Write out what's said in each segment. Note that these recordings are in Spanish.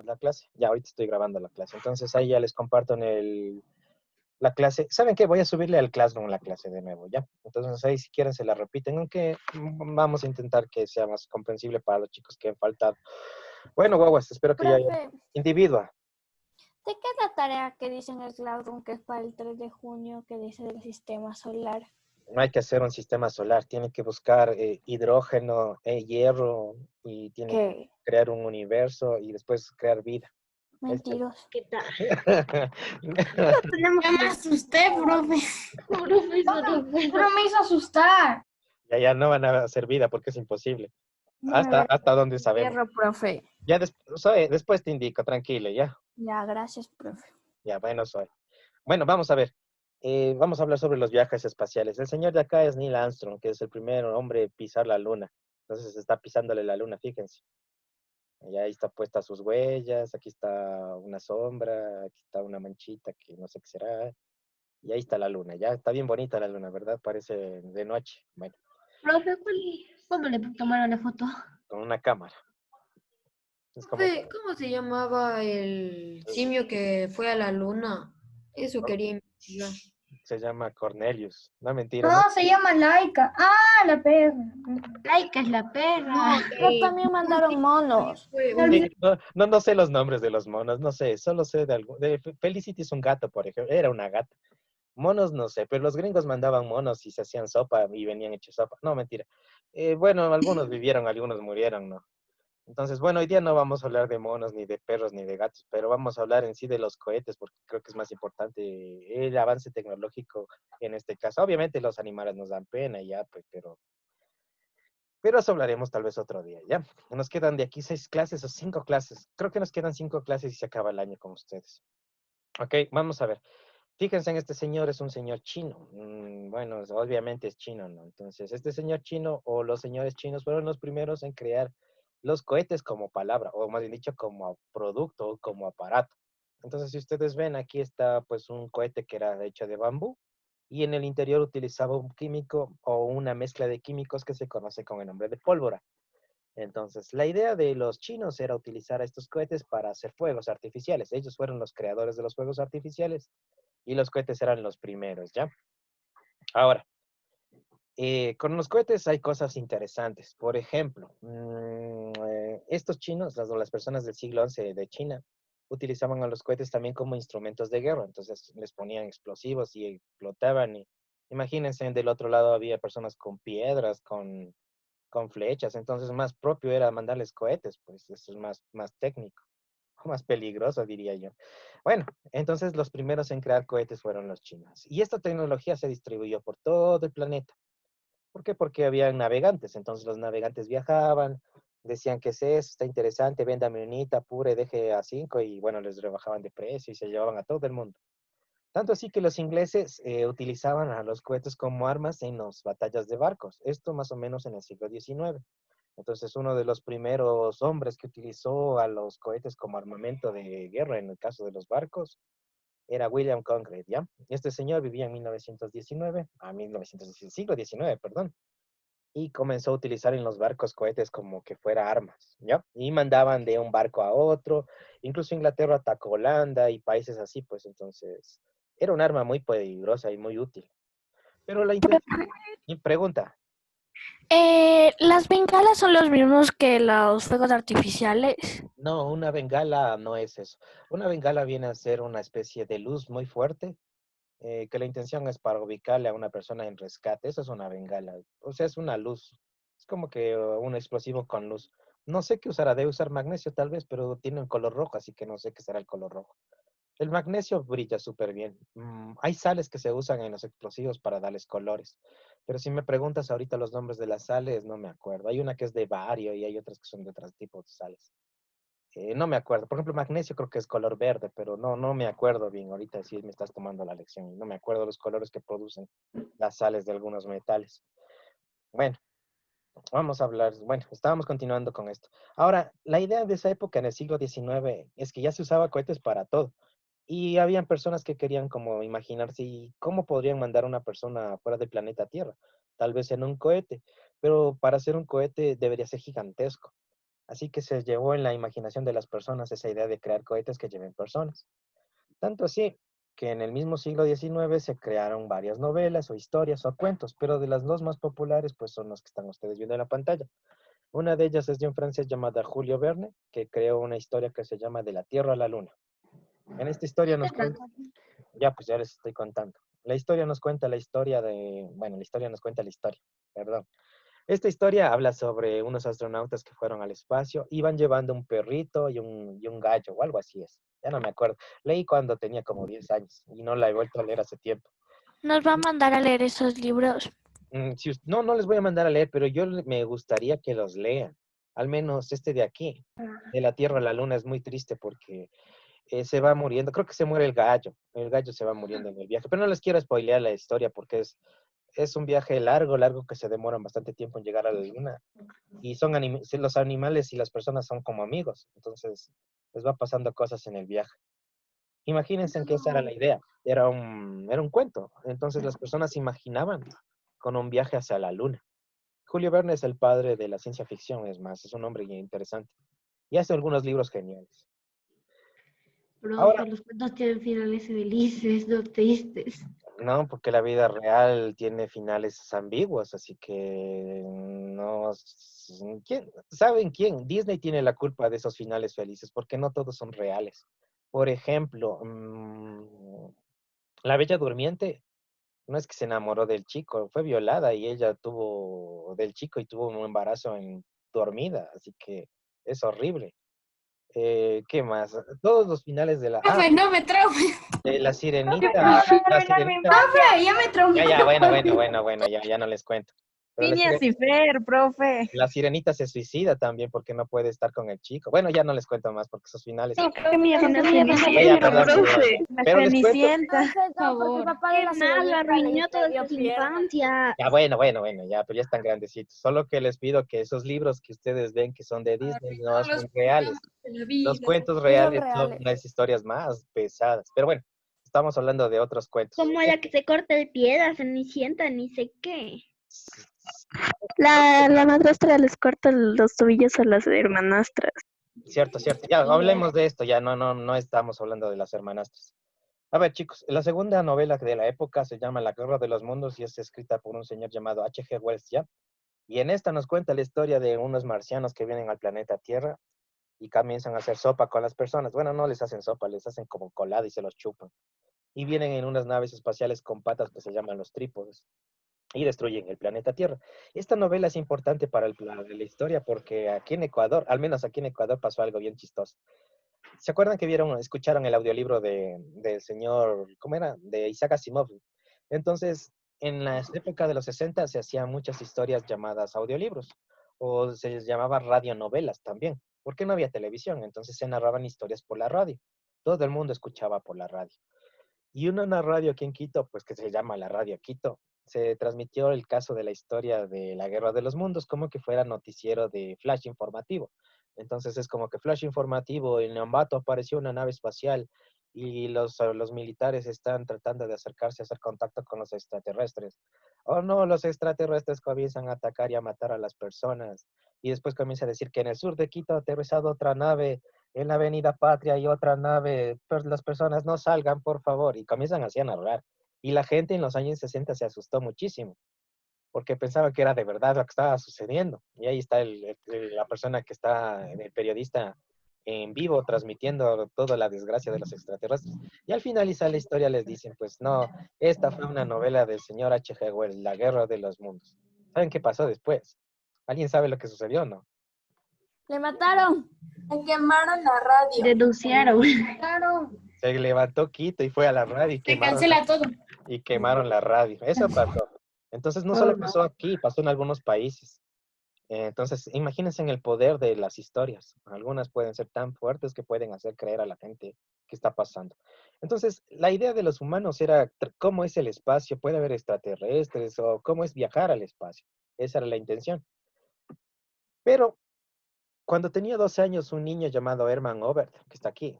la clase. Ya ahorita estoy grabando la clase. Entonces ahí ya les comparto en la clase. ¿Saben qué? Voy a subirle al Classroom la clase de nuevo, ¿ya? Entonces ahí si quieren se la repiten, aunque vamos a intentar que sea más comprensible para los chicos que han faltado. Bueno, guaguas, espero que ya haya Profe, individua. ¿de qué es la tarea que dice en el Classroom que es para el 3 de junio que dice del sistema solar? No hay que hacer un sistema solar, tiene que buscar hidrógeno, hierro y tiene que ¿Qué? crear un universo y después crear vida. Este- Mentiroso. ¿Qué tal? Tenemos Ya me asusté, profe. Profe, no Pero puedo. me hizo asustar. ya no van a hacer vida porque es imposible. Ya me veré Hasta donde el sabemos. hierro, profe. Ya después te indico, tranquilo, ya. Ya, gracias, profe. Ya, bueno, soy. Bueno, vamos a ver. Vamos a hablar sobre los viajes espaciales. El señor de acá es Neil Armstrong, que es el primer hombre en pisar la luna. Entonces está pisándole la luna, fíjense. Y ahí está puesta sus huellas, aquí está una sombra, aquí está una manchita que no sé qué será. Y ahí está la luna, ya está bien bonita la luna, ¿verdad? Parece de noche. Bueno, Profe, ¿cómo le tomaron la foto? con una cámara. Es como que Profe, ¿cómo se llamaba el simio que fue a la luna? Eso ¿no? quería investigar. Se llama Cornelius. No, mentira, no. No, se llama Laika. Ah, la perra. Laika es la perra. No, Pero también mandaron monos. fue Me un olvidé. Sí, no sé los nombres de los monos, no sé, solo sé de algo. Felicity es un gato, por ejemplo, era una gata. Monos no sé, pero los gringos mandaban monos y se hacían sopa y venían hechos sopa. No, mentira. Bueno, algunos vivieron, algunos murieron, ¿no? Entonces, bueno, hoy día no vamos a hablar de monos, ni de perros, ni de gatos, pero vamos a hablar en sí de los cohetes, porque creo que es más importante el avance tecnológico en este caso. Obviamente los animales nos dan pena, ya, pues, pero eso hablaremos tal vez otro día, ¿ya? Nos quedan de aquí 6 clases o 5 clases. Creo que nos quedan 5 clases y se acaba el año con ustedes. Ok, vamos a ver. Fíjense en este señor, es un señor chino. Bueno, obviamente es chino, ¿no? Entonces, este señor chino o los señores chinos fueron los primeros en crear los cohetes como palabra, o más bien dicho, como producto o como aparato. Entonces, si ustedes ven, aquí está pues un cohete que era hecho de bambú y en el interior utilizaba un químico o una mezcla de químicos que se conoce con el nombre de pólvora. Entonces, la idea de los chinos era utilizar estos cohetes para hacer fuegos artificiales. Ellos fueron los creadores de los fuegos artificiales y los cohetes eran los primeros, ¿ya? Ahora, con los cohetes hay cosas interesantes. Por ejemplo, estos chinos, las personas del siglo XI de China, utilizaban a los cohetes también como instrumentos de guerra. Entonces les ponían explosivos y explotaban. Y, imagínense, del otro lado había personas con piedras, con flechas. Entonces más propio era mandarles cohetes, pues eso es más técnico, más peligroso, diría yo. Bueno, entonces los primeros en crear cohetes fueron los chinos. Y esta tecnología se distribuyó por todo el planeta. ¿Por qué? Porque había navegantes. Entonces los navegantes viajaban, decían que es eso, está interesante, véndame unita, pure, deje a 5 y bueno, les rebajaban de precio y se llevaban a todo el mundo. Tanto así que los ingleses utilizaban a los cohetes como armas en las batallas de barcos. Esto más o menos en el siglo XIX. Entonces, uno de los primeros hombres que utilizó a los cohetes como armamento de guerra, en el caso de los barcos, era William Congreve, ¿ya? Este señor vivía en 1919, a 1900, siglo XIX, perdón, y comenzó a utilizar en los barcos cohetes como que fuera armas, ¿ya? Y mandaban de un barco a otro, incluso Inglaterra atacó Holanda y países así, pues entonces era un arma muy peligrosa y muy útil. Pero la intención, y pregunta, ¿Las bengalas son los mismos que los fuegos artificiales? no, una bengala no es eso. Una bengala viene a ser una especie de luz muy fuerte, que la intención es para ubicarle a una persona en rescate. Eso es una bengala. O sea, es una luz. Es como que un explosivo con luz. No sé qué usará. Debe usar magnesio tal vez, pero tiene un color rojo, así que no sé qué será el color rojo. El magnesio brilla súper bien. Hay sales que se usan en los explosivos para darles colores. Pero si me preguntas ahorita los nombres de las sales, no me acuerdo. Hay una que es de bario y hay otras que son de otros tipos de sales. No me acuerdo. Por ejemplo, magnesio creo que es color verde, pero no me acuerdo bien. Ahorita sí me estás tomando la lección. No me acuerdo los colores que producen las sales de algunos metales. Bueno, vamos a hablar. Bueno, estábamos continuando con esto. Ahora, la idea de esa época en el siglo XIX es que ya se usaba cohetes para todo. Y habían personas que querían como imaginarse cómo podrían mandar a una persona fuera del planeta Tierra. Tal vez en un cohete, pero para hacer un cohete debería ser gigantesco. Así que se llevó en la imaginación de las personas esa idea de crear cohetes que lleven personas. Tanto así que en el mismo siglo XIX se crearon varias novelas o historias o cuentos, pero de las dos más populares pues son las que están ustedes viendo en la pantalla. Una de ellas es de un francés llamado Julio Verne, que creó una historia que se llama De la Tierra a la Luna. En esta historia nos cuenta, ya pues ya les estoy contando. La historia nos cuenta la historia de, bueno, la historia nos cuenta la historia, perdón. Esta historia habla sobre unos astronautas que fueron al espacio, iban llevando un perrito y un gallo, o algo así es. Ya no me acuerdo. Leí cuando tenía como 10 años y no la he vuelto a leer hace tiempo. Nos va a mandar a leer esos libros. No, no les voy a mandar a leer, pero me gustaría que los lean. Al menos este de aquí, de la Tierra a la Luna, es muy triste porque se va muriendo. Creo que se muere el gallo. El gallo se va muriendo en el viaje. Pero no les quiero spoilear la historia porque es un viaje largo, largo que se demoran bastante tiempo en llegar a la Luna. Y son los animales y las personas son como amigos. Entonces les va pasando cosas en el viaje. Imagínense en que esa era la idea. Era un cuento. Entonces las personas imaginaban con un viaje hacia la Luna. Julio Verne es el padre de la ciencia ficción, es más, es un hombre interesante. Y hace algunos libros geniales. Ahora, Profe, los cuentos tienen finales felices, no tristes. no, porque la vida real tiene finales ambiguos, así que no. ¿Saben quién? Disney tiene la culpa de esos finales felices, porque no todos son reales. Por ejemplo, La Bella Durmiente no es que se enamoró del chico, fue violada y ella tuvo del chico y tuvo un embarazo en dormida, así que es horrible. ¿Qué más? Todos los finales de Profe, no me traume. La Sirenita, la Sirenita. Ya me traumé. Ya, bueno, ya no les cuento. Pero Phineas y Fer, profe. la Sirenita se suicida también porque no puede estar con el chico. Bueno, ya no les cuento más porque esos finales. Qué miedo, qué miedo. Ya, perdón, profe. La pero les cuento. Cenicienta. No, porque el papá de la Malo, arruinó toda dio su pierna. infancia. Ya, bueno, ya, pero ya están grandecitos. Solo que les pido que esos libros que ustedes ven que son de Disney no son reales. Los cuentos reales son reales. las historias más pesadas. Pero bueno, estamos hablando de otros cuentos. Como la que se corta el pie, la Cenicienta, ni sé qué. La madrastra les corta los tobillos a las hermanastras. Cierto. Ya, hablemos de esto. Ya no estamos hablando de las hermanastras. A ver, chicos, la segunda novela de la época se llama La Guerra de los Mundos y es escrita por un señor llamado H.G. Wells, ¿ya? Y en esta nos cuenta la historia de unos marcianos que vienen al planeta Tierra y comienzan a hacer sopa con las personas. Bueno, no les hacen sopa, les hacen como colada y se los chupan. Y vienen en unas naves espaciales con patas que se llaman los trípodes y destruyen el planeta Tierra. Esta novela es importante para la historia porque aquí en Ecuador, al menos aquí en Ecuador, pasó algo bien chistoso. ¿Se acuerdan que escucharon el audiolibro del señor, ¿cómo era? De Isaac Asimov? Entonces, en la época de los 60 se hacían muchas historias llamadas audiolibros o se les llamaba radionovelas también, porque no había televisión, entonces se narraban historias por la radio. Todo el mundo escuchaba por la radio. Y una radio aquí en Quito, pues que se llama la Radio Quito, se transmitió el caso de la historia de la Guerra de los Mundos como que fuera noticiero de flash informativo. Entonces es como que flash informativo, en Ambato apareció una nave espacial y los militares están tratando de acercarse a hacer contacto con los extraterrestres. Oh no, los extraterrestres comienzan a atacar y a matar a las personas. Y después comienza a decir que en el sur de Quito ha aterrizado otra nave en la Avenida Patria y otra nave, pero las personas no salgan, por favor, y comienzan así a narrar. Y la gente en los años 60 se asustó muchísimo, porque pensaba que era de verdad lo que estaba sucediendo. Y ahí está la persona que está, el periodista en vivo, transmitiendo toda la desgracia de los extraterrestres. Y al finalizar la historia les dicen, pues no, esta fue una novela del señor H.G. Wells, La Guerra de los Mundos. ¿Saben qué pasó después? ¿Alguien sabe lo que sucedió o no? Le mataron. Me quemaron la radio. Denunciaron. Se levantó Quito y fue a la radio y Se quemaron, cancela todo. y quemaron la radio. Eso pasó. Entonces, no solo pasó aquí, pasó en algunos países. Entonces, imagínense en el poder de las historias. Algunas pueden ser tan fuertes que pueden hacer creer a la gente que está pasando. Entonces, la idea de los humanos era cómo es el espacio, puede haber extraterrestres o cómo es viajar al espacio. Esa era la intención. Pero cuando tenía 12 años, un niño llamado Herman Obert, que está aquí,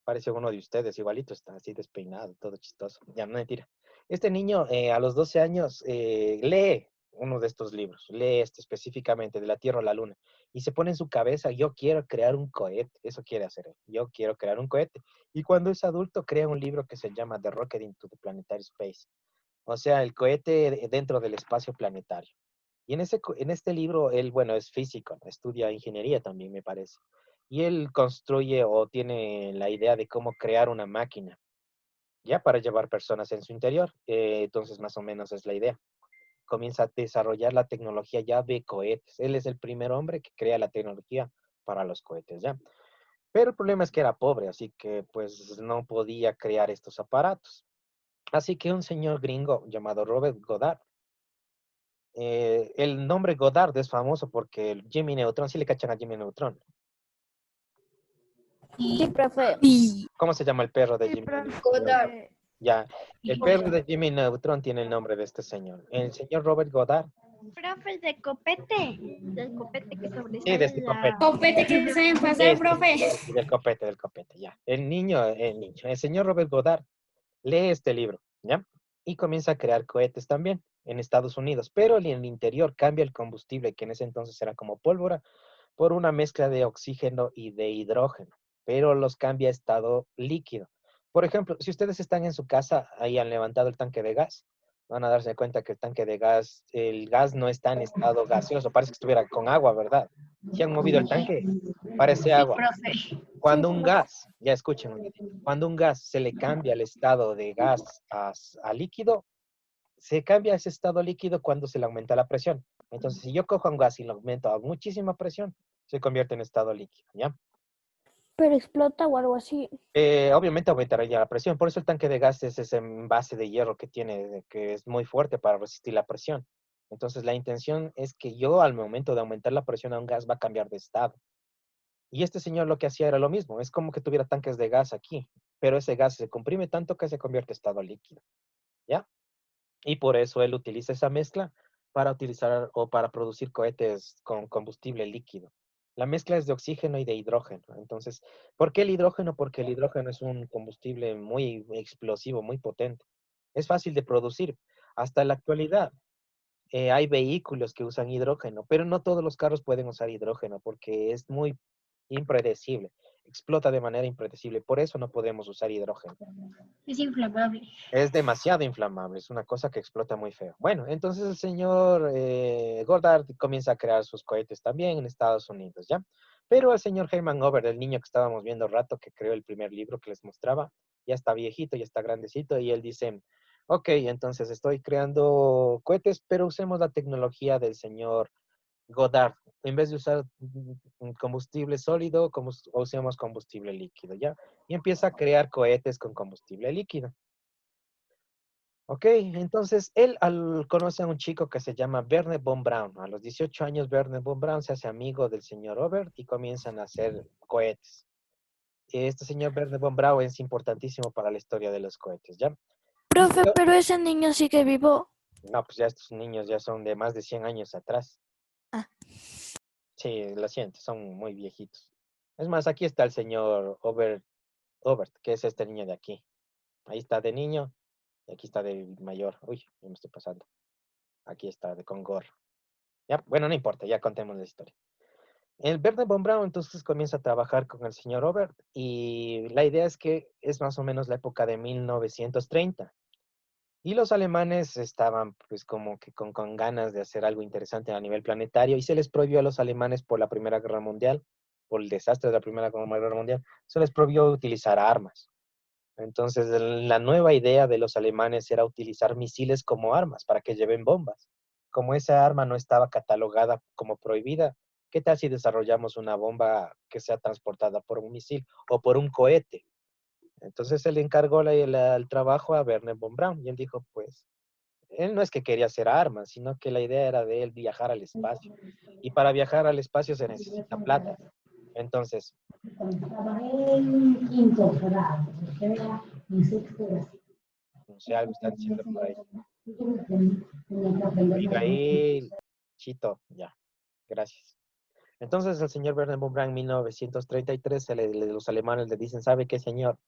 parece uno de ustedes, igualito, está así despeinado, todo chistoso. Ya, no mentira. Este niño a los 12 años lee uno de estos libros, lee este específicamente, de la Tierra a la Luna, y se pone en su cabeza, yo quiero crear un cohete, eso quiere hacer él, yo quiero crear un cohete. Y cuando es adulto, crea un libro que se llama The Rocket into the Planetary Space, o sea, el cohete dentro del espacio planetario. Y en este libro, él, bueno, es físico, estudia ingeniería también, me parece. Y él construye o tiene la idea de cómo crear una máquina, ya para llevar personas en su interior. Entonces, más o menos es la idea. Comienza a desarrollar la tecnología ya de cohetes. Él es el primer hombre que crea la tecnología para los cohetes, ¿ya? Pero el problema es que era pobre, así que pues no podía crear estos aparatos. Así que un señor gringo llamado Robert Goddard, el nombre Goddard es famoso porque el Jimmy Neutron, sí le cachan a Jimmy Neutron. Sí, profe. ¿Cómo se llama el perro de Sí, Jimmy profe. Neutron? Goddard. Ya, el perro de Jimmy Neutron tiene el nombre de este señor. El señor Robert Goddard. Profe, de copete. Del copete que Sí, sobresale de este copete. Copete que saben pasar, Sí, profe. sí, del copete, ya. El señor Robert Goddard lee este libro, ¿ya? Y comienza a crear cohetes también en Estados Unidos, pero en el interior cambia el combustible, que en ese entonces era como pólvora, por una mezcla de oxígeno y de hidrógeno, pero los cambia a estado líquido. Por ejemplo, si ustedes están en su casa, ahí han levantado el tanque de gas, van a darse cuenta que el tanque de gas, el gas no está en estado gaseoso, parece que estuviera con agua, ¿verdad? Si han movido el tanque, parece Sí, agua. profe. Cuando un gas, ya escuchen, un ratito, cuando un gas se le cambia el estado de gas a líquido, se cambia ese estado líquido cuando se le aumenta la presión. Entonces, si yo cojo un gas y lo aumento a muchísima presión, se convierte en estado líquido, ¿ya? Pero explota o algo así. Obviamente aumentaría la presión, por eso el tanque de gas es ese envase de hierro que tiene, que es muy fuerte para resistir la presión. Entonces, la intención es que yo, al momento de aumentar la presión a un gas, va a cambiar de estado. Y este señor lo que hacía era lo mismo, es como que tuviera tanques de gas aquí, pero ese gas se comprime tanto que se convierte en estado líquido, ¿ya? Y por eso él utiliza esa mezcla para utilizar o para producir cohetes con combustible líquido. La mezcla es de oxígeno y de hidrógeno. Entonces, ¿por qué el hidrógeno? Porque el hidrógeno es un combustible muy explosivo, muy potente. Es fácil de producir. Hasta la actualidad hay vehículos que usan hidrógeno, pero no todos los carros pueden usar hidrógeno porque es muy impredecible. Explota de manera impredecible. Por eso no podemos usar hidrógeno. Es inflamable. Es demasiado inflamable, es una cosa que explota muy feo. Bueno, entonces el señor Goddard comienza a crear sus cohetes también en Estados Unidos, ¿ya? Pero el señor Hermann Ober, el niño que estábamos viendo rato, que creó el primer libro que les mostraba, ya está viejito, ya está grandecito, y él dice, ok, entonces estoy creando cohetes, pero usemos la tecnología del señor Goddard. En vez de usar combustible sólido, usemos combustible líquido, ¿ya? Y empieza a crear cohetes con combustible líquido. Ok, entonces él conoce a un chico que se llama Wernher von Braun. A los 18 años, Wernher von Braun se hace amigo del señor Obert y comienzan a hacer cohetes. Este señor Wernher von Braun es importantísimo para la historia de los cohetes, ¿ya? Profe, pero ese niño sigue vivo. No, pues ya estos niños ya son de más de 100 años atrás. Ah. Sí, lo siento, son muy viejitos. Es más, aquí está el señor Obert, que es este niño de aquí. Ahí está de niño y aquí está de mayor. Uy, ya me estoy pasando. Aquí está de con gorro. Ya, bueno, no importa, ya contemos la historia. El Wernher von Braun entonces comienza a trabajar con el señor Obert y la idea es que es más o menos la época de 1930. Y los alemanes estaban pues como que con ganas de hacer algo interesante a nivel planetario y se les prohibió a los alemanes por la Primera Guerra Mundial, por el desastre de la Primera Guerra Mundial, se les prohibió utilizar armas. Entonces la nueva idea de los alemanes era utilizar misiles como armas para que lleven bombas. Como esa arma no estaba catalogada como prohibida, ¿qué tal si desarrollamos una bomba que sea transportada por un misil o por un cohete? Entonces él encargó el trabajo a Wernher von Braun y él dijo, pues, él no es que quería hacer armas, sino que la idea era de él viajar al espacio. Y para viajar al espacio se necesita plata. Entonces, no sé, algo están diciendo por ahí. Abigail, Chito, ya, gracias. Entonces el señor Wernher von Braun en 1933, los alemanes le dicen, ¿sabe qué, señor?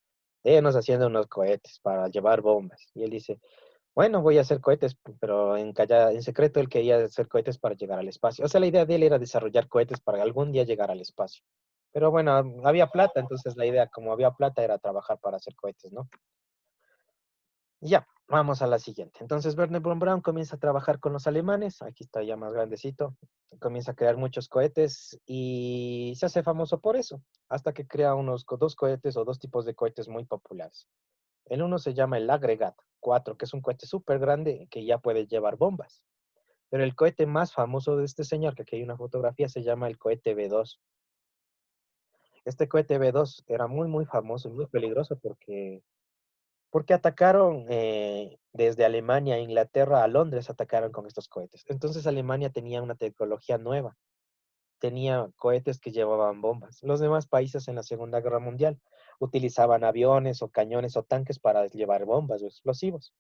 Déjenos haciendo unos cohetes para llevar bombas. Y él dice, bueno, voy a hacer cohetes, pero en secreto él quería hacer cohetes para llegar al espacio. O sea, la idea de él era desarrollar cohetes para algún día llegar al espacio. Pero bueno, había plata, entonces la idea, como había plata, era trabajar para hacer cohetes, ¿no? Ya, vamos a la siguiente. Entonces Werner von Braun comienza a trabajar con los alemanes, aquí está ya más grandecito, comienza a crear muchos cohetes y se hace famoso por eso, hasta que crea dos cohetes o dos tipos de cohetes muy populares. El uno se llama el Agregat 4, que es un cohete súper grande que ya puede llevar bombas. Pero el cohete más famoso de este señor, que aquí hay una fotografía, se llama el cohete B2. Este cohete B2 era muy, muy famoso y muy peligroso porque atacaron desde Alemania a Inglaterra a Londres, atacaron con estos cohetes. Entonces Alemania tenía una tecnología nueva, tenía cohetes que llevaban bombas. Los demás países en la Segunda Guerra Mundial utilizaban aviones o cañones o tanques para llevar bombas o explosivos.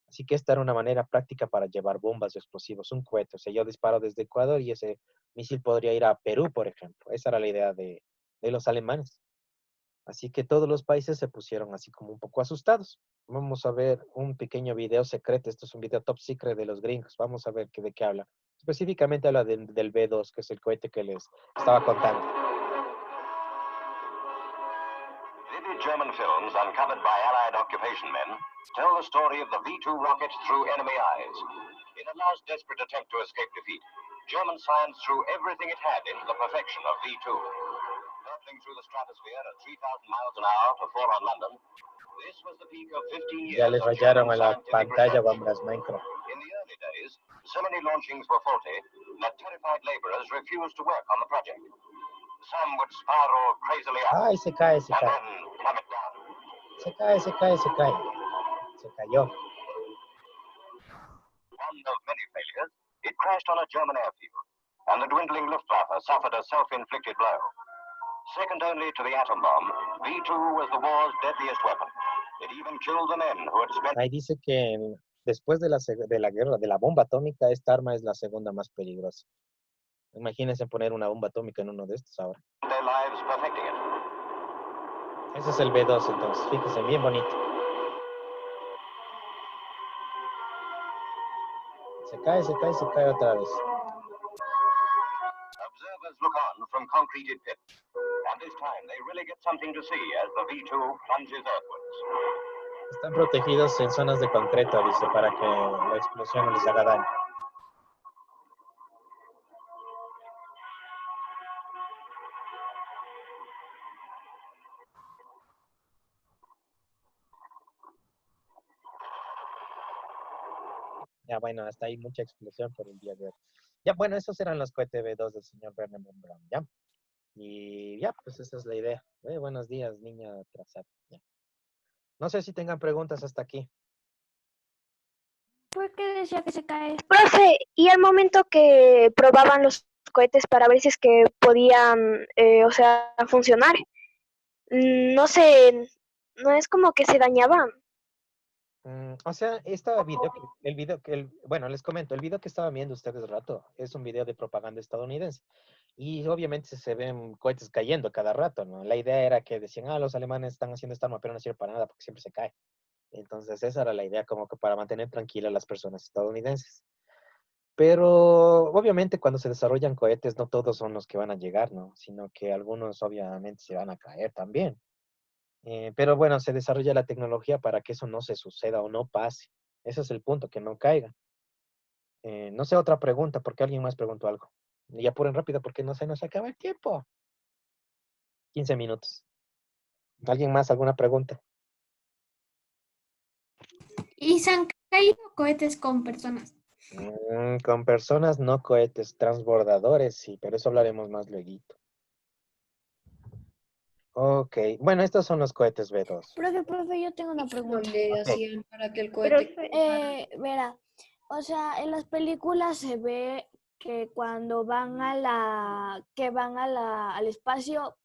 Así que esta era una manera práctica para llevar bombas o explosivos, un cohete. O sea, yo disparo desde Ecuador y ese misil podría ir a Perú, por ejemplo. Esa era la idea de los alemanes. Así que todos los países se pusieron así como un poco asustados. Vamos a ver un pequeño video secreto. Esto es un video top secret de los gringos. Vamos a ver de qué habla. Específicamente habla del B2, que es el cohete que les estaba contando. Vivid German films uncovered by Allied occupation men tell the story of the V-2 rocket through enemy eyes. In a last desperate attempt to escape defeat, German science threw everything it had into the perfection of V-2. Hurtling through the stratosphere at 3,000 miles an hour to fall on London, this was the peak of 15 years Ya les of rayaron a German la scientific pantalla research. bombas Minecraft. In the early days, so many launchings were faulty that terrified laborers refused to work on the project. Some would spiral crazily up Ay, se cae, se and cae. then plummet down. Se cae, se cae, se cae. Se cayó. One of many failures, it crashed on a German airfield, and the dwindling Luftwaffe suffered a self-inflicted blow. Second only to the atom bomb, V-2 was the war's deadliest weapon. It even killed the men who had spent Ahí dice que después de la guerra, de la bomba atómica, esta arma es la segunda más peligrosa. Imagínense poner una bomba atómica en uno de estos ahora. their lives perfecting it. Ese es el B2 entonces, fíjense, bien bonito. Se cae, se cae, se cae otra vez. Observers look on from concreted pits, and this time they really get something to see as the V-2 plunges earthwards. Están protegidos en zonas de concreto, dice, para que la explosión no les haga daño. Ya, bueno, hasta ahí mucha explosión por el día de hoy. Ya, bueno, esos eran los cohetes B2 del señor Werner von Braun, ¿ya? Y ya, pues esa es la idea. Buenos días, niña atrasada. Ya. No sé si tengan preguntas hasta aquí. ¿Por qué decía que se cae? Profe, y al momento que probaban los cohetes para ver si es que podían, o sea, funcionar, no sé, no es como que se dañaban. O sea, bueno, les comento, el video que estaban viendo ustedes hace rato es un video de propaganda estadounidense. Y obviamente se ven cohetes cayendo cada rato, ¿no? La idea era que decían, los alemanes están haciendo esta arma, pero no sirve para nada porque siempre se cae. Entonces esa era la idea, como que para mantener tranquilas a las personas estadounidenses. Pero obviamente cuando se desarrollan cohetes, no todos son los que van a llegar, ¿no? Sino que algunos obviamente se van a caer también. Pero bueno, se desarrolla la tecnología para que eso no se suceda o no pase. Ese es el punto, que no caiga. No sé, otra pregunta, porque alguien más preguntó algo. Y apuren rápido porque no se nos acaba el tiempo. 15 minutos. ¿Alguien más? ¿Alguna pregunta? Y se han caído cohetes con personas. Con personas, no cohetes, transbordadores, sí, pero eso hablaremos más lueguito. Ok, bueno, estos son los cohetes B2. Profe, yo tengo una ¿Cómo pregunta. le hacían para que el cohete... Verá, o sea, en las películas se ve que cuando van al espacio,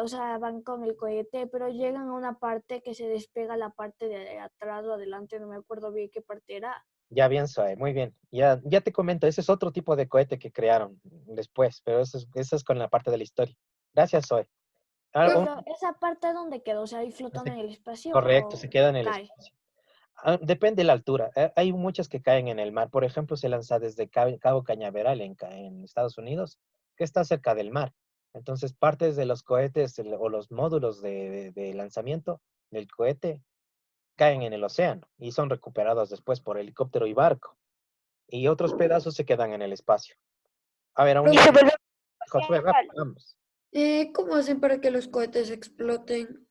o sea, van con el cohete, pero llegan a una parte que se despega la parte de atrás o adelante, no me acuerdo bien qué parte era. Ya bien, Zoe, muy bien. Ya te comento, ese es otro tipo de cohete que crearon después, pero eso es con la parte de la historia. Gracias, Zoe. Pero esa parte donde quedó, o sea, ahí flotando en el espacio Correcto, o se queda en el cae. espacio. Depende de la altura. Hay muchas que caen en el mar. Por ejemplo, se lanza desde Cabo Cañaveral en Estados Unidos, que está cerca del mar. Entonces, partes de los cohetes o los módulos de lanzamiento del cohete caen en el océano y son recuperados después por helicóptero y barco. Y otros pedazos se quedan en el espacio. A ver, Y se vuelve Josué, real. vamos. ¿Cómo hacen para que los cohetes exploten?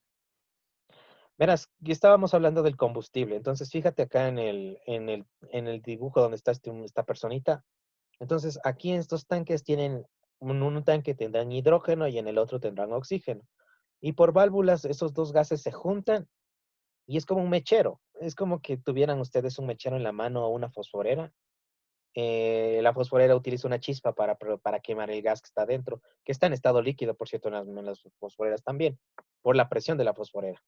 Verás, y estábamos hablando del combustible. Entonces, fíjate acá en el dibujo donde está esta personita. Entonces, aquí en estos tanques tienen, un tanque tendrán hidrógeno y en el otro tendrán oxígeno. Y por válvulas, esos dos gases se juntan y es como un mechero. Es como que tuvieran ustedes un mechero en la mano o una fosforera. La fosforera utiliza una chispa para quemar el gas que está dentro, que está en estado líquido, por cierto, en las fosforeras también, por la presión de la fosforera.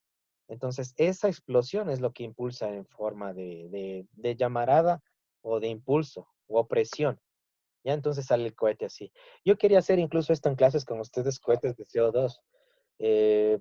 Entonces, esa explosión es lo que impulsa en forma de llamarada o de impulso o presión. Ya entonces sale el cohete así. Yo quería hacer incluso esto en clases con ustedes, cohetes de CO2,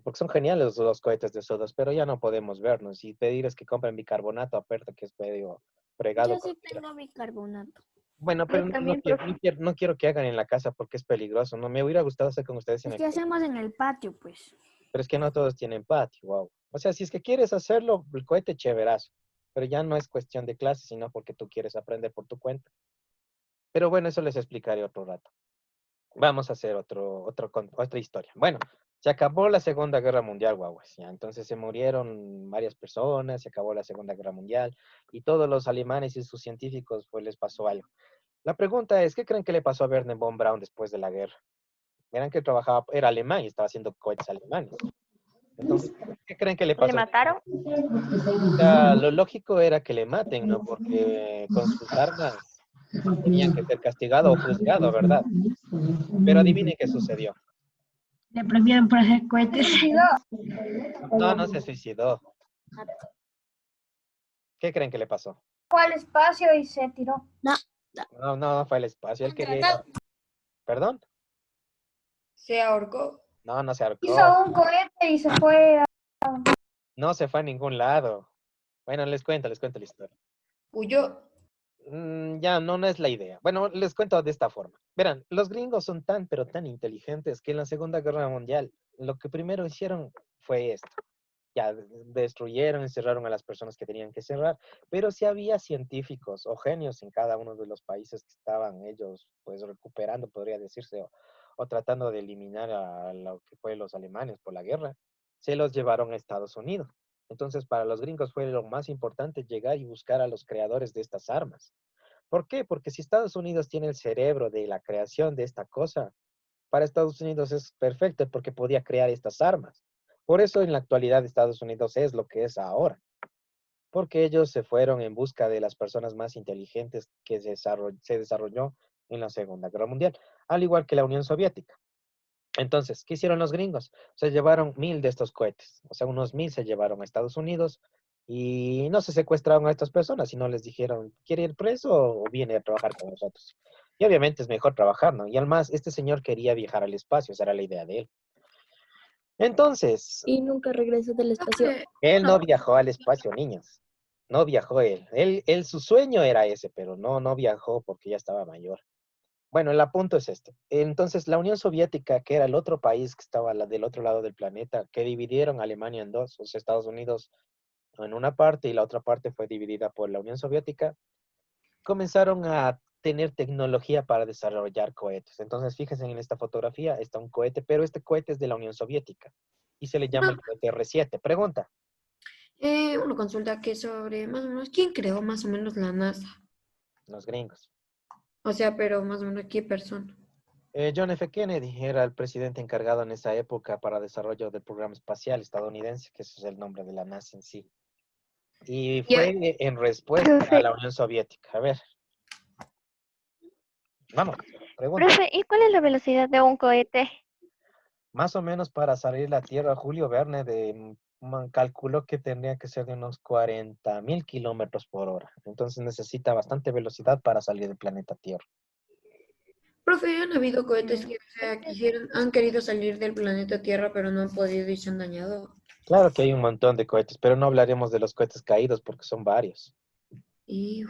porque son geniales los cohetes de CO2, pero ya no podemos vernos y pedirles que compren bicarbonato, aparte que es medio fregado. Yo sí tengo bicarbonato. Bueno, pero Yo no, también, quiero, profe. no quiero que hagan en la casa porque es peligroso. No me hubiera gustado hacer con ustedes en Es el que hacemos en el patio, pues. pero es que no todos tienen patio, wow. O sea, si es que quieres hacerlo, el cohete chéverazo, pero ya no es cuestión de clase, sino porque tú quieres aprender por tu cuenta. Pero bueno, eso les explicaré otro rato. Vamos a hacer otra historia. Bueno, se acabó la Segunda Guerra Mundial, guaguas, ya. Entonces se murieron varias personas, se acabó la Segunda Guerra Mundial y todos los alemanes y sus científicos, pues les pasó algo. La pregunta es, ¿qué creen que le pasó a Wernher von Braun después de la guerra? Verán que trabajaba, era alemán y estaba haciendo cohetes alemanes. Entonces, ¿qué creen que le ¿Le pasó? mataron? O sea, lo lógico era que le maten, ¿no? Porque con sus armas tenían que ser castigado o juzgado, ¿verdad? Pero adivinen qué sucedió. Le premiaron por hacer cohetes. No, no se suicidó. ¿Qué creen que le pasó? Fue al espacio y se tiró. No, no fue al espacio. Él quería ir ¿Perdón? ¿Se ahorcó? No, no se Hizo ahorcó. un cohete y se fue. No se fue a ningún lado. Bueno, les cuento la historia. ¿Huyó? Ya, no es la idea. Bueno, les cuento de esta forma. Verán, los gringos son tan, pero tan inteligentes que en la Segunda Guerra Mundial lo que primero hicieron fue esto. Ya destruyeron, encerraron a las personas que tenían que cerrar, pero sí había científicos o genios en cada uno de los países que estaban ellos, pues, recuperando, podría decirse, o tratando de eliminar a lo que fue los alemanes por la guerra. Se los llevaron a Estados Unidos. Entonces, para los gringos fue lo más importante llegar y buscar a los creadores de estas armas. ¿Por qué? Porque si Estados Unidos tiene el cerebro de la creación de esta cosa, para Estados Unidos es perfecto porque podía crear estas armas. Por eso en la actualidad Estados Unidos es lo que es ahora, porque ellos se fueron en busca de las personas más inteligentes que se desarrolló en la Segunda Guerra Mundial, al igual que la Unión Soviética. Entonces, ¿qué hicieron los gringos? Se llevaron 1000 de estos cohetes, o sea, unos 1000 se llevaron a Estados Unidos y no se secuestraron a estas personas, sino les dijeron, ¿quiere ir preso o viene a trabajar con nosotros? Y obviamente es mejor trabajar, ¿no? Y además, este señor quería viajar al espacio, esa era la idea de él. Entonces, Y nunca regresó del espacio. él no viajó al espacio, niños. No viajó él. Él, su sueño era ese, pero no viajó porque ya estaba mayor. Bueno, el punto es este. Entonces, la Unión Soviética, que era el otro país que estaba del otro lado del planeta, que dividieron Alemania en dos, o sea, Estados Unidos en una parte y la otra parte fue dividida por la Unión Soviética, comenzaron a tener tecnología para desarrollar cohetes. Entonces, fíjense en esta fotografía, está un cohete, pero este cohete es de la Unión Soviética y se le llama el cohete R7. Pregunta. Una consulta que sobre más o menos, ¿quién creó más o menos la NASA? Los gringos. O sea, pero más o menos, ¿qué persona? John F. Kennedy era el presidente encargado en esa época para desarrollo del programa espacial estadounidense, que ese es el nombre de la NASA en sí. Y fue en respuesta a la Unión Soviética. A ver. Vamos, pregunta. Profe, ¿y cuál es la velocidad de un cohete? Más o menos para salir la Tierra, Julio Verne calculó que tendría que ser de unos 40,000 kilómetros por hora. Entonces necesita bastante velocidad para salir del planeta Tierra. Profe, han habido cohetes que, o sea, han querido salir del planeta Tierra, pero no han podido y se han dañado. Claro que hay un montón de cohetes, pero no hablaremos de los cohetes caídos porque son varios. Y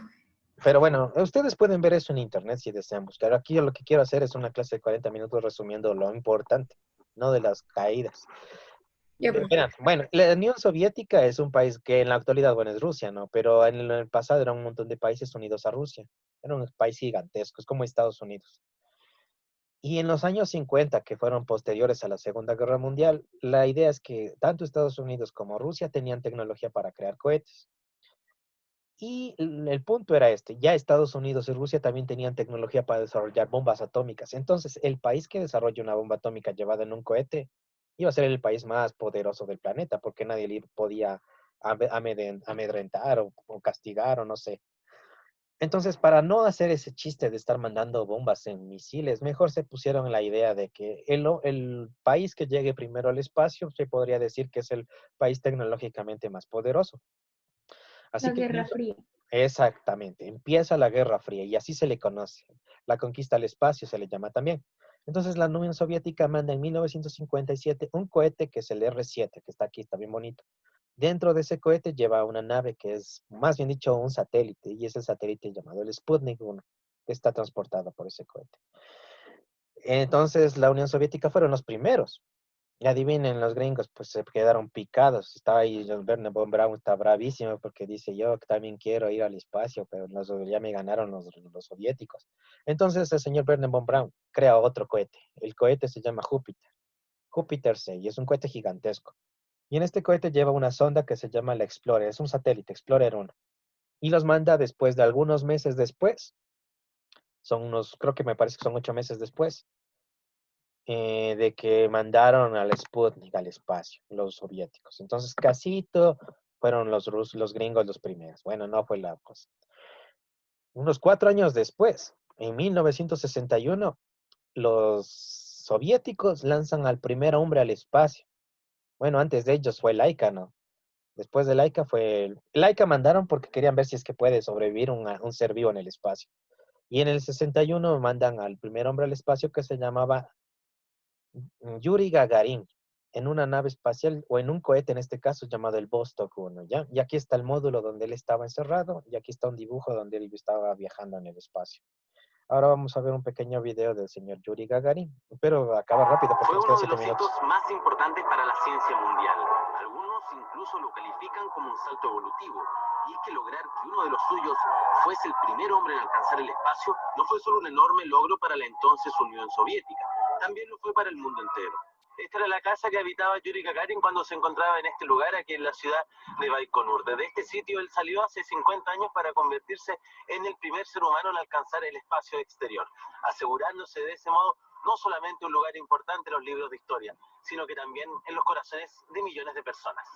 Pero bueno, ustedes pueden ver eso en internet si desean buscar. Aquí yo lo que quiero hacer es una clase de 40 minutos resumiendo lo importante, no de las caídas. ya, profe. Verán, bueno, la Unión Soviética es un país que en la actualidad, bueno, es Rusia, ¿no? Pero en el pasado era un montón de países unidos a Rusia. Era un país gigantesco, es como Estados Unidos. Y en los años 50, que fueron posteriores a la Segunda Guerra Mundial, la idea es que tanto Estados Unidos como Rusia tenían tecnología para crear cohetes. Y el punto era este, ya Estados Unidos y Rusia también tenían tecnología para desarrollar bombas atómicas. Entonces, el país que desarrolle una bomba atómica llevada en un cohete iba a ser el país más poderoso del planeta, porque nadie le podía amedrentar o castigar o no sé. Entonces, para no hacer ese chiste de estar mandando bombas en misiles, mejor se pusieron la idea de que el país que llegue primero al espacio se podría decir que es el país tecnológicamente más poderoso. Así La que Guerra Fría. exactamente, empieza la Guerra Fría y así se le conoce. La conquista al espacio se le llama también. Entonces la Unión Soviética manda en 1957 un cohete que es el R-7, que está aquí, está bien bonito. Dentro de ese cohete lleva una nave que es, más bien dicho, un satélite, y es el satélite llamado el Sputnik 1, que está transportado por ese cohete. Entonces la Unión Soviética fueron los primeros. Y adivinen, los gringos pues se quedaron picados. Estaba ahí, John Werner von Braun está bravísimo porque dice, yo también quiero ir al espacio, pero ya me ganaron los soviéticos. Entonces el señor Werner von Braun crea otro cohete. El cohete se llama Júpiter, Júpiter 6, y es un cohete gigantesco. Y en este cohete lleva una sonda que se llama la Explorer, es un satélite, Explorer 1. Y los manda después de algunos meses después, son unos, creo que me parece que son 8 meses después, de que mandaron al Sputnik al espacio, los soviéticos. Entonces, casito fueron los gringos los primeros. Bueno, no fue la cosa. Unos 4 años después, en 1961, los soviéticos lanzan al primer hombre al espacio. Bueno, antes de ellos fue Laika, ¿no? Después de Laika fue... Laika mandaron porque querían ver si es que puede sobrevivir un ser vivo en el espacio. Y en el 61 mandan al primer hombre al espacio que se llamaba Yuri Gagarin en una nave espacial o en un cohete en este caso llamado el Vostok 1, ¿ya? Y aquí está el módulo donde él estaba encerrado y aquí está un dibujo donde él estaba viajando en el espacio. Ahora vamos a ver un pequeño video del señor Yuri Gagarin, pero acaba rápido porque Fue nos uno quedan de 7 los minutos. hitos más importantes para la ciencia mundial. Algunos incluso lo califican como un salto evolutivo. Y es que lograr que uno de los suyos fuese el primer hombre en alcanzar el espacio no fue solo un enorme logro para la entonces Unión Soviética, también lo fue para el mundo entero. Esta era la casa que habitaba Yuri Gagarin cuando se encontraba en este lugar, aquí en la ciudad de Baikonur. Desde este sitio él salió hace 50 años para convertirse en el primer ser humano en alcanzar el espacio exterior, asegurándose de ese modo no solamente un lugar importante en los libros de historia, sino que también en los corazones de millones de personas.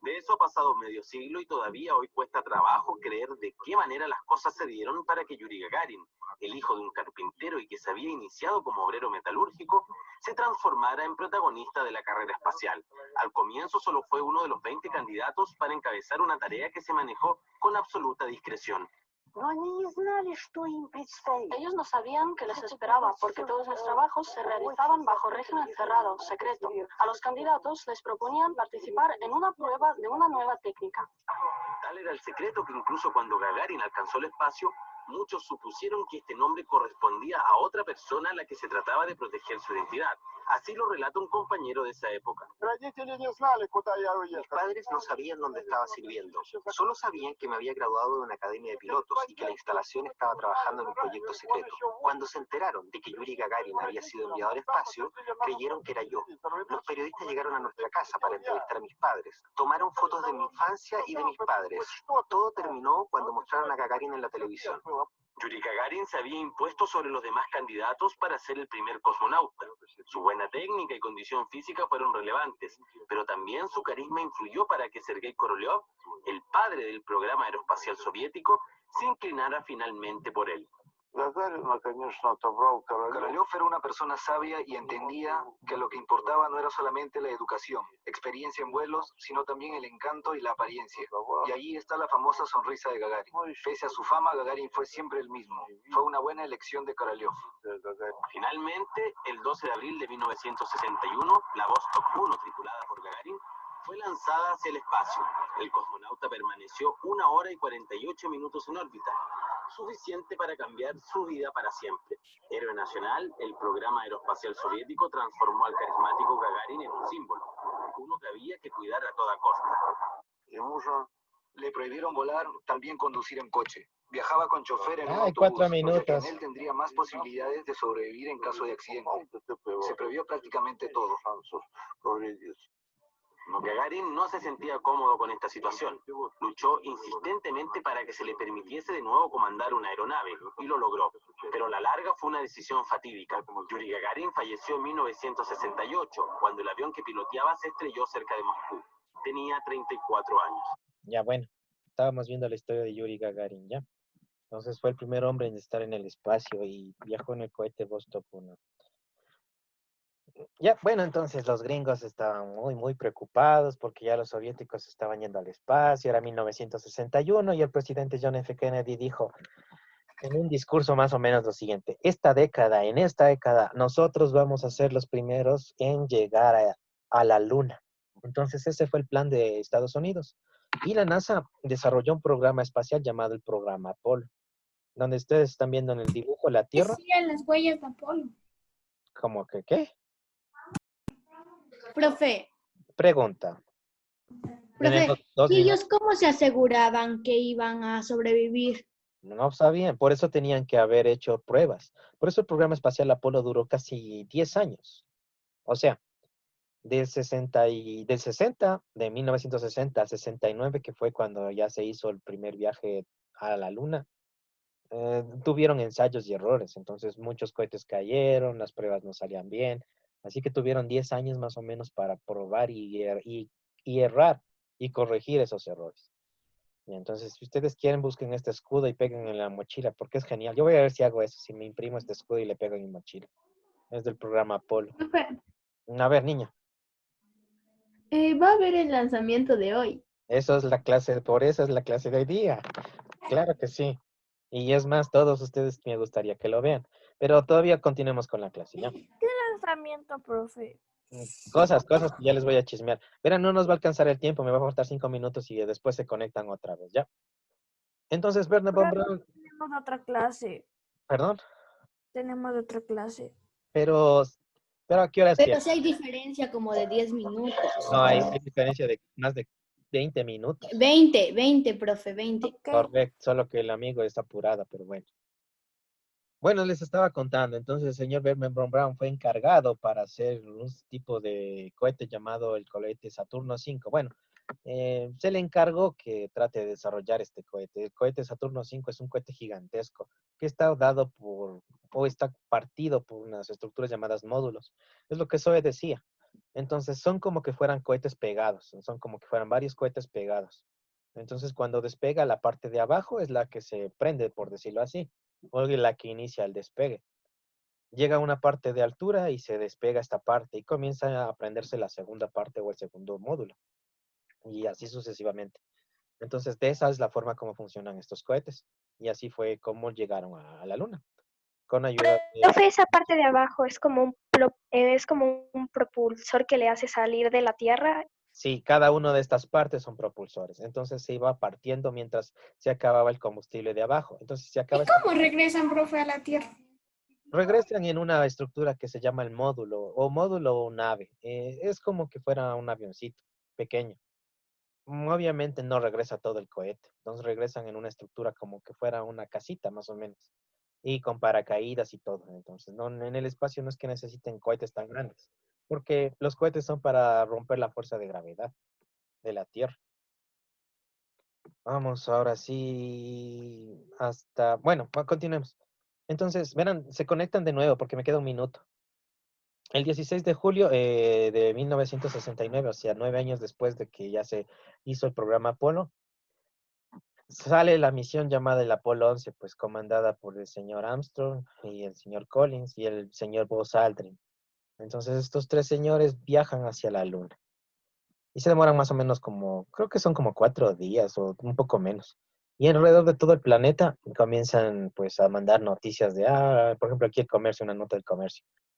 De eso ha pasado medio siglo y todavía hoy cuesta trabajo creer de qué manera las cosas se dieron para que Yuri Gagarin, el hijo de un carpintero y que se había iniciado como obrero metalúrgico, se transformara en protagonista de la carrera espacial. Al comienzo solo fue uno de los 20 candidatos para encabezar una tarea que se manejó con absoluta discreción. Ellos no sabían qué les esperaba, porque todos los trabajos se realizaban bajo régimen cerrado, secreto. A los candidatos les proponían participar en una prueba de una nueva técnica. Tal era el secreto que incluso cuando Gagarin alcanzó el espacio, muchos supusieron que este nombre correspondía a otra persona a la que se trataba de proteger su identidad. Así lo relata un compañero de esa época. Mis padres no sabían dónde estaba sirviendo. Solo sabían que me había graduado de una academia de pilotos y que la instalación estaba trabajando en un proyecto secreto. Cuando se enteraron de que Yuri Gagarin había sido enviado al espacio, creyeron que era yo. Los periodistas llegaron a nuestra casa para entrevistar a mis padres. Tomaron fotos de mi infancia y de mis padres. Todo terminó cuando mostraron a Gagarin en la televisión. Yuri Gagarin se había impuesto sobre los demás candidatos para ser el primer cosmonauta. Su buena técnica y condición física fueron relevantes, pero también su carisma influyó para que Sergei Korolev, el padre del programa aeroespacial soviético, se inclinara finalmente por él. Korolev era una persona sabia y entendía que lo que importaba no era solamente la educación, experiencia en vuelos, sino también el encanto y la apariencia. Y allí está la famosa sonrisa de Gagarin. Pese a su fama, Gagarin fue siempre el mismo. Fue una buena elección de Korolev. Finalmente, el 12 de abril de 1961, la Vostok 1, tripulada por Gagarin, fue lanzada hacia el espacio. El cosmonauta permaneció 1 hora y 48 minutos en órbita, suficiente para cambiar su vida para siempre. Héroe nacional, el programa aeroespacial soviético transformó al carismático Gagarin en un símbolo, uno que había que cuidar a toda costa. Le prohibieron volar, también conducir en coche. Viajaba con chofer en un Ay, autobús, 4 ya que minutos. en él tendría más posibilidades de sobrevivir en caso de accidente. Se prohibió prácticamente todo. Gagarin no se sentía cómodo con esta situación. Luchó insistentemente para que se le permitiese de nuevo comandar una aeronave, y lo logró. Pero a la larga fue una decisión fatídica. Yuri Gagarin falleció en 1968, cuando el avión que piloteaba se estrelló cerca de Moscú. Tenía 34 años. Ya, bueno, estábamos viendo la historia de Yuri Gagarin, ¿ya? Entonces fue el primer hombre en estar en el espacio y viajó en el cohete Vostok 1. Ya, bueno, entonces los gringos estaban muy preocupados porque ya los soviéticos estaban yendo al espacio, era 1961 y el presidente John F. Kennedy dijo en un discurso más o menos lo siguiente: en esta década, nosotros vamos a ser los primeros en llegar a la Luna. Entonces ese fue el plan de Estados Unidos. Y la NASA desarrolló un programa espacial llamado el programa Apolo, donde ustedes están viendo en el dibujo la Tierra. Decían las huellas de Apolo. ¿Cómo que qué? Profe, Pregunta. Tenemos dos ¿y minutos. ellos cómo se aseguraban que iban a sobrevivir? No sabían, por eso tenían que haber hecho pruebas. Por eso el programa espacial Apolo duró casi 10 años. O sea, del 1960 al 69, que fue cuando ya se hizo el primer viaje a la Luna, tuvieron ensayos y errores. Entonces muchos cohetes cayeron, las pruebas no salían bien. Así que tuvieron 10 años más o menos para probar y errar y corregir esos errores. Y entonces, si ustedes quieren, busquen este escudo y peguen en la mochila, porque es genial. Yo voy a ver si hago eso, si me imprimo este escudo y le pego en mi mochila. Es del programa Apolo. Profe, A ver, niña, va a haber el lanzamiento de hoy. eso es la clase, por eso es la clase de hoy día. Claro que sí. Y es más, todos ustedes me gustaría que lo vean. Pero todavía continuemos con la clase, ¿ya? ¿Qué lanzamiento, profe? Cosas que ya les voy a chismear. Verán, no nos va a alcanzar el tiempo, me va a faltar 5 minutos y después se conectan otra vez, ¿ya? Entonces, Werner von Pero Braun, tenemos otra clase. perdón, Tenemos otra clase. pero ¿a qué horas Pero quieres? sí hay diferencia como de 10 minutos. No, hay diferencia de más de 20 minutos. 20, profe, 20. Ok. Correcto, solo que el amigo está apurado, pero bueno. Bueno, les estaba contando, entonces el señor Werner von Braun fue encargado para hacer un tipo de cohete llamado el cohete Saturno V. Bueno, se le encargó que trate de desarrollar este cohete. El cohete Saturno V es un cohete gigantesco que está dado o está partido por unas estructuras llamadas módulos. Es lo que Zoe decía. Entonces son como que fueran cohetes pegados, son como que fueran varios cohetes pegados. Entonces cuando despega, la parte de abajo es la que se prende, por decirlo así, o la que inicia el despegue. Llega a una parte de altura y se despega esta parte y comienza a prenderse la segunda parte o el segundo módulo. Y así sucesivamente. Entonces, de esa es la forma como funcionan estos cohetes. Y así fue como llegaron a la Luna. Con ayuda Profe, esa parte de abajo es como es como un propulsor que le hace salir de la Tierra. Sí, cada una de estas partes son propulsores. Entonces se iba partiendo mientras se acababa el combustible de abajo. Entonces se acaba. ¿Y cómo regresan, profe, a la Tierra? Regresan en una estructura que se llama el módulo o nave. Es como que fuera un avioncito pequeño. Obviamente no regresa todo el cohete. Entonces regresan en una estructura como que fuera una casita más o menos. Y con paracaídas y todo. Entonces, no, en el espacio no es que necesiten cohetes tan grandes. Porque los cohetes son para romper la fuerza de gravedad de la Tierra. Vamos, ahora sí, bueno, continuemos. Entonces, verán, se conectan de nuevo porque me queda un minuto. El 16 de julio de 1969, o sea, 9 años después de que ya se hizo el programa Apolo, sale la misión llamada el Apolo 11, pues comandada por el señor Armstrong y el señor Collins y el señor Buzz Aldrin. Entonces, estos 3 señores viajan hacia la Luna. Y se demoran más o menos creo que son como 4 días o un poco menos. Y alrededor de todo el planeta comienzan pues a mandar noticias de, por ejemplo, aquí el comercio, una nota del comercio.